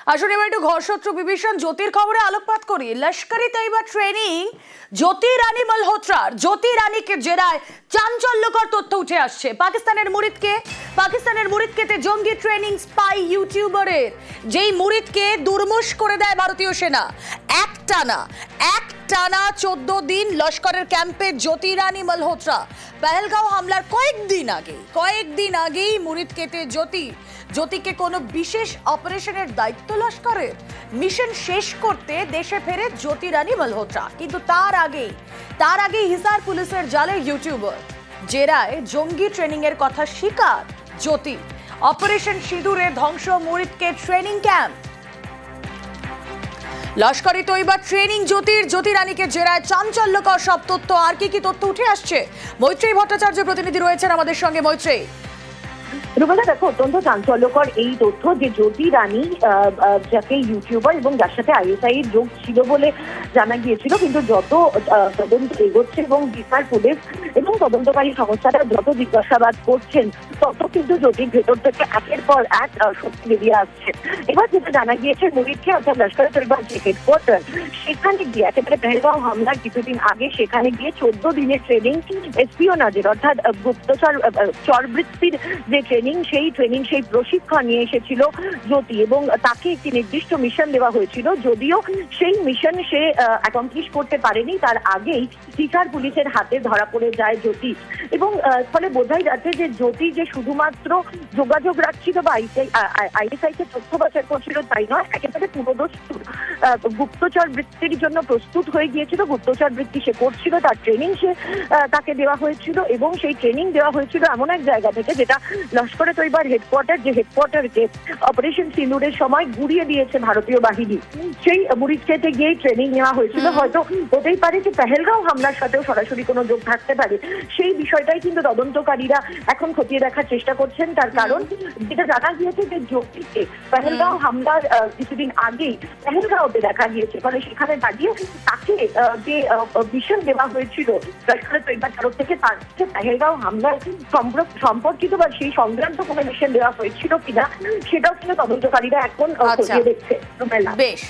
আসলে এবার একটু ঘরশত্রু বিভীষণ জ্যোতির খবরে আলোকপাত করি। লস্করি তৈবা ট্রেনিং জ্যোতি রানী মালহোত্রার, জ্যোতি রানীকে জেরায় চাঞ্চল্যকর তথ্য উঠে আসছে। পাকিস্তানের মুরিদকে জঙ্গি ট্রেনিং স্পাই ইউটিউবারের, যেই মুরিদকে দুর্মুশ করে দেয় ভারতীয় সেনা। একটানা 14 দিন লস্করের ক্যাম্পে জ্যোতি রানী মালহোত্রা। পেহেলগাঁও হামলার কয়েকদিন আগেই মুরিদকেতে জ্যোতিকে কোনো বিশেষ অপারেশনের দায়িত্ব লস্করের। মিশন শেষ করতে দেশে ফেরে জ্যোতি রানী মালহোত্রা, কিন্তু তার আগে হিসার পুলিশের জালে ইউটিউবার, জেরায় জঙ্গি ট্রেনিং এর কথা স্বীকার জ্যোতি। অপারেশন সিঁদুরে ধ্বংস মুরিদকে ট্রেনিং ক্যাম্প। লস্করি তৈবা ট্রেনিং জ্যোতি রানীকে জেরায় চাঞ্চল্যকর সব তথ্য। আর কি তথ্য উঠে আসছে? মৈত্রেয়ী ভট্টাচার্য প্রতিনিধি রয়েছেন আমাদের সঙ্গে। মৈত্রেয়ী। রুবেলা, দেখো, অত্যন্ত চাঞ্চল্যকর এই তথ্য যে জ্যোতি রানী, যাকে ইউটিউবার এবং যার সাথে আইএসআই এর যোগ ছিল বলে জানা গিয়েছিল, কিন্তু যত তদন্ত এগোচ্ছে এবং বিচার পুলিশ এবং তদন্তকারী সংস্থারা যত জিজ্ঞাসাবাদ করছেন, তত কিন্তু জ্যোতির ভেতর থেকে একের পর এক সত্যি বেরিয়ে আসছে। এবার যেটা জানা গিয়েছে, মুরিদকে অর্থাৎ লস্করে তৈবার যে হেডকোয়ার্টার, সেখানে গিয়ে একেবারে পেহেলগাঁও হামলার কিছুদিন আগে সেখানে গিয়ে 14 দিনের ট্রেনিং, এসপিওনাজের অর্থাৎ গুপ্তচর চরবৃত্তির যে সেই প্রশিক্ষণ নিয়ে এসেছিল জ্যোতি, এবং তাকে একটি নির্দিষ্ট মিশন দেওয়া হয়েছিল। যদিও সেই মিশন সে অ্যাকমপ্লিশ করতে পারেনি, তার আগেই হিসার পুলিশের হাতে ধরা পড়ে যায় জ্যোতি। এবং ফলে বোঝাই যাচ্ছে যে জ্যোতি যে শুধুমাত্র যোগাযোগ রাখছিল বা আইএসআই কে তথ্য পাচার করছিল তাই নয়, একেবারে পুরোদস্তুর গুপ্তচর বৃত্তির জন্য প্রস্তুত হয়ে গিয়েছিল। গুপ্তচর বৃত্তি সে করছিল, তার ট্রেনিং তাকে দেওয়া হয়েছিল, এবং সেই ট্রেনিং দেওয়া হয়েছিল এমন এক জায়গা থেকে যেটা লস্করে তৈবার হেডকোয়ার্টারকে অপারেশন সিঁদুরের সময় গুড়িয়ে দিয়েছে ভারতীয় বাহিনী। সেই মুরিদকেতে গিয়ে ট্রেনিং নেওয়া হয়েছিল। হয়তো হতেই পারে যে পেহেলগাঁও হামলার সাথেও সরাসরি কোনো যোগ থাকতে পারে, সেই বিষয়টাই কিন্তু তদন্তকারীরা এখন খতিয়ে দেখার চেষ্টা করছেন। তার কারণ যেটা জানা গিয়েছে যে জ্যোতিকে পেহেলগাঁও হামলার কিছুদিন আগেই পেহেলগাঁওতে দেখা গিয়েছে, ফলে সেখানে দাঁড়িয়ে তাকে যে মিশন দেওয়া হয়েছিল লস্করে তৈবার তরফ থেকে, তার পেহেলগাঁও হামলার সম্পর্কিত বা সেই সংক্রান্ত কোনো মিশন দেওয়া হয়েছিল কিনা, সেটাও কিন্তু তদন্তকারীরা এখন খতিয়ে দেখছে। বেশ।